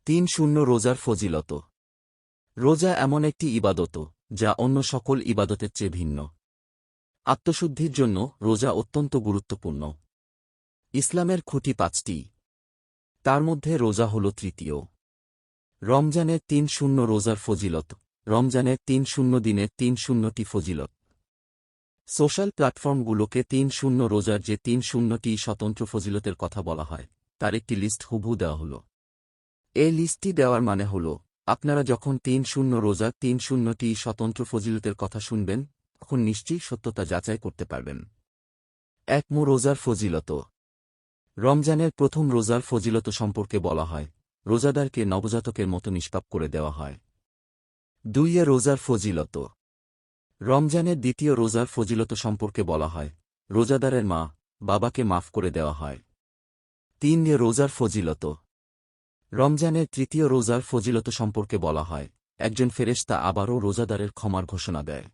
3 রোজার ফজিলত। রোজা এমন একটি ইবাদত যা অন্য সকল ইবাদতের চেয়ে ভিন্ন। আত্মশুদ্ধির জন্য রোজা অত্যন্ত গুরুত্বপূর্ণ। ইসলামের খুঁটি 5টি, তার মধ্যে রোজা হল তৃতীয়। রমজানের 3 রোজার ফজিলত। রমজানের 3 দিনের 3টি ফজিলত। সোশ্যাল প্ল্যাটফর্মগুলোকে 3 রোজার যে 3টি স্বতন্ত্র ফজিলতের কথা বলা হয় তার একটি লিস্ট হুবহু দেওয়া হল। এই লিস্টটি দেওয়ার মানে হল, আপনারা যখন 3 রোজার 3টি স্বতন্ত্র ফজিলতের কথা শুনবেন তখন নিশ্চয়ই সত্যতা যাচাই করতে পারবেন। 1 রোজার ফজিলত। রমজানের প্রথম রোজার ফজিলত সম্পর্কে বলা হয়, রোজাদারকে নবজাতকের মতো নিষ্পাপ করে দেওয়া হয়। 2 রোজার ফজিলত। রমজানের দ্বিতীয় রোজার ফজিলত সম্পর্কে বলা হয়, রোজাদারের মা বাবাকে মাফ করে দেওয়া হয়। 3 রোজার ফজিলত। রমজানের তৃতীয় রোজার ফজিলত সম্পর্কে বলা হয়, একজন ফেরেশতা আবারও রোজাদারের ক্ষমার ঘোষণা দেয়।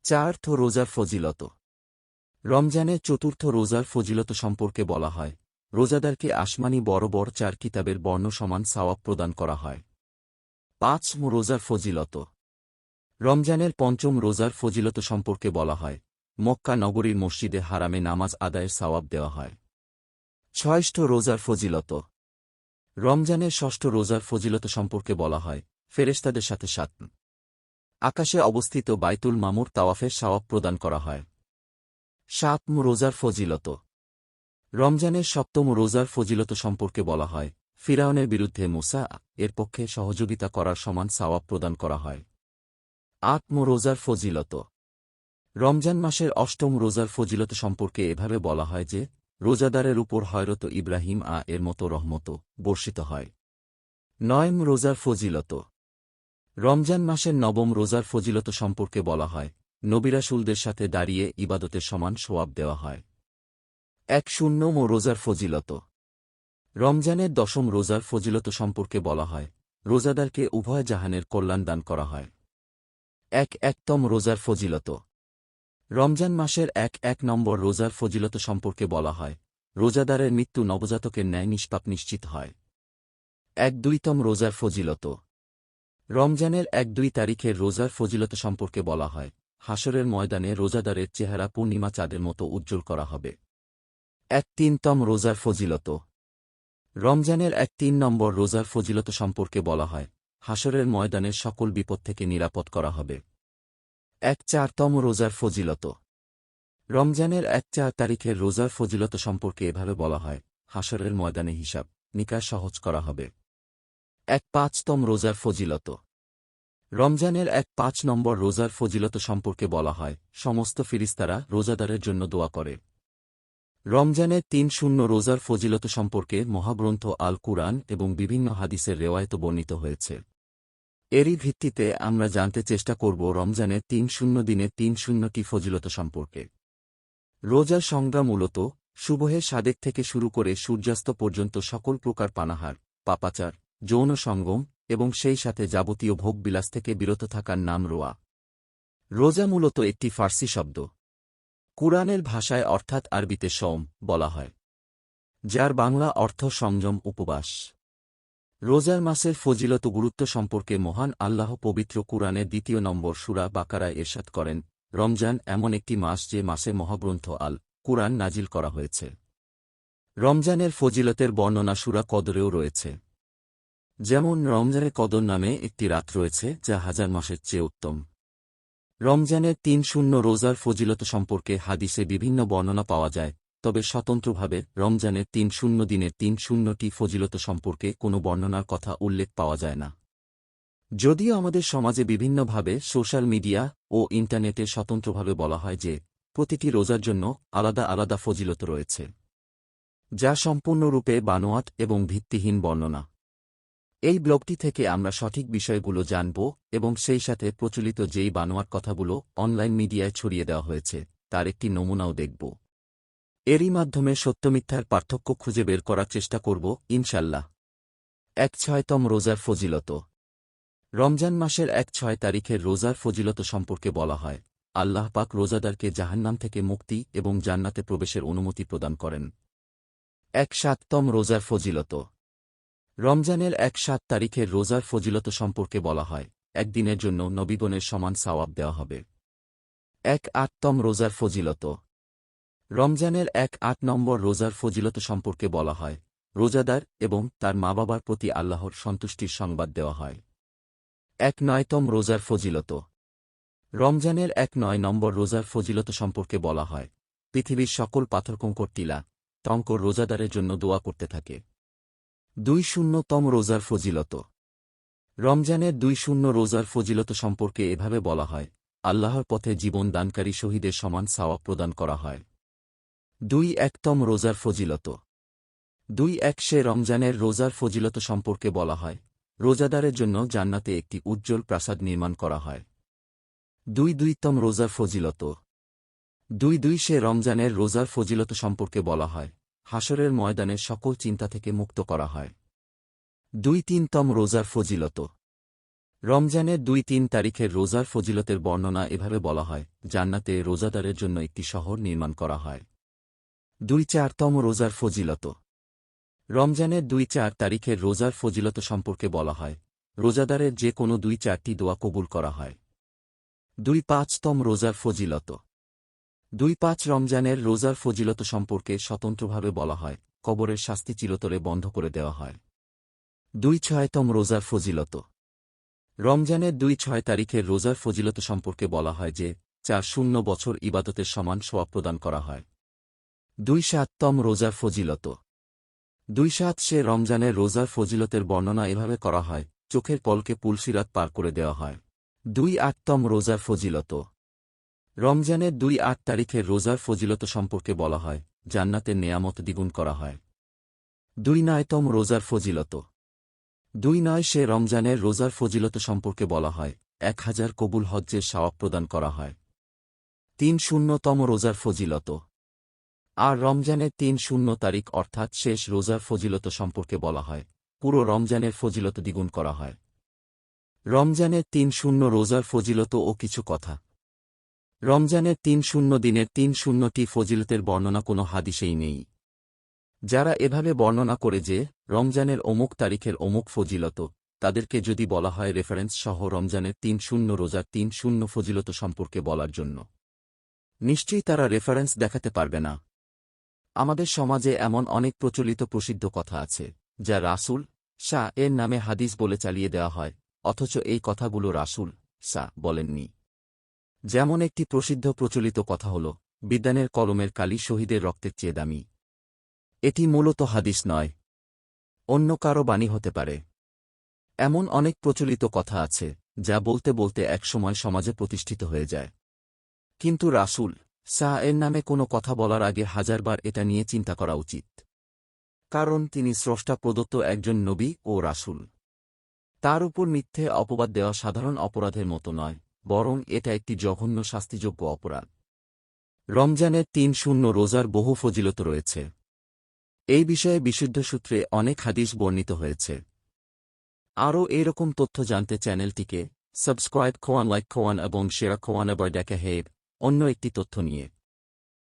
4 রোজার ফজিলত। রমজানের চতুর্থ রোজার ফজিলত সম্পর্কে বলা হয়, রোজাদারকে আসমানি বড় 4 কিতাবের বর্ণ সমান সওয়াব প্রদান করা হয়। 5 রোজার ফজিলত। রমজানের পঞ্চম রোজার ফজিলত সম্পর্কে বলা হয়, মক্কা নগরীর মসজিদে হারামে নামাজ আদায়ের সওয়াব দেওয়া হয়। 6 রোজার ফজিলত। রমজানের ষষ্ঠ রোজার ফজিলত সম্পর্কে বলা হয়, ফেরেশতাদের সাথে 7 আকাশে অবস্থিত বাইতুল মামুর তাওয়াফের সওয়াব প্রদান করা হয়। 7 রোজার ফজিলত। রমজানের সপ্তম রোজার ফজিলত সম্পর্কে বলা হয়, ফিরাউনের বিরুদ্ধে মুসা এর পক্ষে সহযোগিতা করার সমান সওয়াব প্রদান করা হয়। 8 রোজার ফজিলত। রমজান মাসের অষ্টম রোজার ফজিলত সম্পর্কে এভাবে বলা হয় যে, রোজাদারের উপর হযরত ইব্রাহিম এর মতো রহমত বর্ষিত হয়। 9 রোজার ফজিলত। রমজান মাসের নবম রোজার ফজিলত সম্পর্কে বলা হয়, নবী রাসূলদের সাথে দাঁড়িয়ে ইবাদতের সমান সওয়াব দেওয়া হয়। 10 রোজার ফজিলত। রমজানের দশম রোজার ফজিলত সম্পর্কে বলা হয়, রোজাদারকে উভয় জাহানের কল্যাণ দান করা হয়। 1 রোজার ফজিলত। রমজান মাসের 1 নম্বর রোজার ফজিলত সম্পর্কে বলা হয়, রোজাদারের মৃত্যু নবজাতকের ন্যায় নিষ্পাপ নিশ্চিত হয়। 2 রোজার ফজিলত। রমজানের 1-2 তারিখের রোজার ফজিলত সম্পর্কে বলা হয়, হাশরের ময়দানে রোজাদারের চেহারা পূর্ণিমা চাঁদের মতো উজ্জ্বল করা হবে। 3 রোজার ফজিলত। রমজানের 3 নম্বর রোজার ফজিলত সম্পর্কে বলা হয়, হাশরের ময়দানে সকল বিপদ থেকে নিরাপদ করা হবে। 4 রোজার ফজিলত। রমজানের 4 তারিখের রোজার ফজিলত সম্পর্কে এভাবে বলা হয়, হাশরের ময়দানে হিসাব নিকাশ সহজ করা হবে। 5 রোজার ফজিলত। রমজানের 5 নম্বর রোজার ফজিলত সম্পর্কে বলা হয়, সমস্ত ফিরিস্তারা রোজাদারের জন্য দোয়া করে। রমজানের 3 রোজার ফজিলত সম্পর্কে মহাগ্রন্থ আল কুরআন এবং বিভিন্ন হাদিসের রেওয়ায়েত বর্ণিত হয়েছে। এরই ভিত্তিতে আমরা জানতে চেষ্টা করব রমজানের 3 দিনের 3টি ফজিলত সম্পর্কে। রোজার সংজ্ঞা মূলত সুবহে সাদেক থেকে শুরু করে সূর্যাস্ত পর্যন্ত সকল প্রকার পানাহার, পাপাচার, যৌন সঙ্গম এবং সেই সাথে যাবতীয় ভোগবিলাস থেকে বিরত থাকার নাম রোয়া। রোজা মূলত একটি ফার্সি শব্দ। কুরআনের ভাষায় অর্থাৎ আরবিতে সওম বলা হয়, যার বাংলা অর্থ সংযম, উপবাস। রোজার মাসের ফজিলত ও গুরুত্ব সম্পর্কে মহান আল্লাহ পবিত্র কুরআনের 2 নম্বর সূরা বাকারায় ইরশাদ করেন, রমজান এমন একটি মাস যে মাসে মহাগ্রন্থ আল কুরআন নাজিল করা হয়েছে। রমজানের ফজিলতের বর্ণনা সূরা কদরেও রয়েছে। যেমন রমজানের কদর নামে একটি রাত রয়েছে যা 1000 মাসের চেয়ে উত্তম। রমজানের 3 রোজার ফজিলত সম্পর্কে হাদিসে বিভিন্ন বর্ণনা পাওয়া যায়, তবে স্বতন্ত্রভাবে রমজানের 3 দিনের 3টি ফজিলত সম্পর্কে কোনো বর্ণনার কথা উল্লেখ পাওয়া যায় না। যদিও আমাদের সমাজে বিভিন্নভাবে সোশ্যাল মিডিয়া ও ইন্টারনেটে স্বতন্ত্রভাবে বলা হয় যে প্রতিটি রোজার জন্য আলাদা আলাদা ফজিলত রয়েছে, যা সম্পূর্ণরূপে বানোয়াট এবং ভিত্তিহীন বর্ণনা। এই ব্লগটি থেকে আমরা সঠিক বিষয়গুলো জানব এবং সেই সাথে প্রচলিত যেই বানোয়াট কথাগুলো অনলাইন মিডিয়ায় ছড়িয়ে দেওয়া হয়েছে তার একটি নমুনাও দেখব। এরই মাধ্যমে সত্যমিথ্যার পার্থক্য খুঁজে বের করার চেষ্টা করব ইনশাল্লাহ। 6 রোজার ফজিলত। রমজান মাসের 6 তারিখের রোজার ফজিলত সম্পর্কে বলা হয়, আল্লাহ পাক রোজাদারকে জাহান্নাম থেকে মুক্তি এবং জান্নাতে প্রবেশের অনুমতি প্রদান করেন। 7 রোজার ফজিলত। রমজানের ১-৭ তারিখের রোজার ফজিলত সম্পর্কে বলা হয়, একদিনের জন্য নবীগণের সমান সওয়াব দেওয়া হবে। ১-৮তম রোজার ফজিলত। রমজানের ১-৮ নম্বর রোজার ফজিলত সম্পর্কে বলা হয়, রোজাদার এবং তার মা-বাবার প্রতি আল্লাহর সন্তুষ্টির সংবাদ দেওয়া হয়। ১-৯তম রোজার ফজিলত। রমজানের ১-৯ নম্বর রোজার ফজিলত সম্পর্কে বলা হয়, পৃথিবীর সকল পাথরকঙ্কর টিলা টঙ্কর রোজাদারের জন্য দোয়া করতে থাকে। ২-০তম রোজার ফজিলত। রমজানের ২-০ রোজার ফজিলত সম্পর্কে এভাবে বলা হয়, আল্লাহর পথে জীবন দানকারী শহীদের সমান সওয়াব প্রদান করা হয়। ২-১তম রোজার ফজিলত। ২-১ রমজানের রোজার ফজিলত সম্পর্কে বলা হয়, রোজাদারের জন্য জান্নাতে একটি উজ্জ্বল প্রাসাদ নির্মাণ করা হয়। ২-২তম রোজার ফজিলত। ২-২ রমজানের রোজার ফজিলত সম্পর্কে বলা হয়, হাসরের ময়দানের সকল চিন্তা থেকে মুক্ত করা হয়। ২-৩তম রোজার ফজিলত। রমজানের ২-৩ তারিখের রোজার ফজিলতের বর্ণনা এভাবে বলা হয়, জান্নাতে রোজাদারের জন্য একটি শহর নির্মাণ করা হয়। ২-৪তম রোজার ফজিলত। রমজানের ২-৪ তারিখের রোজার ফজিলত সম্পর্কে বলা হয়, রোজাদারের যে কোনো ২-৪টি দোয়া কবুল করা হয়। ২-৫তম রোজার ফজিলত। ২-৫ রমজানের রোজার ফজিলত সম্পর্কে স্বতন্ত্রভাবে বলা হয়, কবরের শাস্তি চিরতরে বন্ধ করে দেওয়া হয়। ২-৬তম রোজার ফজিলত। রমজানের ২-৬ তারিখের রোজার ফজিলত সম্পর্কে বলা হয় যে, ৪০ বছর ইবাদতের সমান সওয়াব প্রদান করা হয়। ২-৭তম রোজার ফজিলত। ২-৭ রমজানের রোজার ফজিলতের বর্ণনা এভাবে করা হয়, চোখের পলকে পুলসিরাত পার করে দেওয়া হয়। ২-৮তম রোজার ফজিলত। রমজানের ২-৮ তারিখের রোজার ফজিলত সম্পর্কে বলা হয়, জান্নাতের নেয়ামত দ্বিগুণ করা হয়। ২-৯তম রোজার ফজিলত। ২-৯ রমজানের রোজার ফজিলত সম্পর্কে বলা হয়, ১,০০০ কবুল হজ্জের সওয়াব প্রদান করা হয়। ৩-০তম রোজার ফজিলত। আর রমজানের ৩-০ তারিখ অর্থাৎ শেষ রোজার ফজিলত সম্পর্কে বলা হয়, পুরো রমজানের ফজিলত দ্বিগুণ করা হয়। রমজানের ৩-০ রোজার ফজিলত ও কিছু কথা। রমজানের ৩-০ দিনের ৩-০টি ফজিলতের বর্ণনা কোনো হাদিসেই নেই। যারা এভাবে বর্ণনা করে যে, রমজানের অমুক তারিখের অমুক ফজিলত, তাদেরকে যদি বলা হয় রেফারেন্স সহ রমজানের ৩-০ রোজার ৩-০ ফজিলত সম্পর্কে বলার জন্য, নিশ্চয়ই তারা রেফারেন্স দেখাতে পারবে না। আমাদের সমাজে এমন অনেক প্রচলিত প্রসিদ্ধ কথা আছে, যা রাসূল শাহ এর নামে হাদিস বলে চালিয়ে দেওয়া হয়, অথচ এই কথাগুলো রাসূল শাহ বলেননি। যেমন একটি প্রসিদ্ধ প্রচলিত কথা হল, বিদ্বানের কলমের কালি শহীদের রক্তের চেয়ে দামি। এটি মূলত হাদিস নয়, অন্য কারো বাণী হতে পারে। এমন অনেক প্রচলিত কথা আছে, যা বলতে বলতে একসময় সমাজে প্রতিষ্ঠিত হয়ে যায়। কিন্তু রাসূল শাহ এর নামে কোনো কথা বলার আগে হাজারবার এটা নিয়ে চিন্তা করা উচিত। কারণ তিনি স্রষ্টা প্রদত্ত একজন নবী ও রাসূল। তার উপর মিথ্যে অপবাদ দেওয়া সাধারণ অপরাধের মতো নয়, বরং এটা একটি জঘন্য শাস্তিযোগ্য অপরাধ। রমজানের ৩-০ রোজার বহু ফজিলত রয়েছে। এই বিষয়ে বিশুদ্ধ সূত্রে অনেক হাদিস বর্ণিত হয়েছে। আরও এরকম তথ্য জানতে চ্যানেলটিকে সাবস্ক্রাইব করুন, লাইক করুন এবং শেয়ার করুন। আবার দেখা হবে অন্য একটি তথ্য নিয়ে।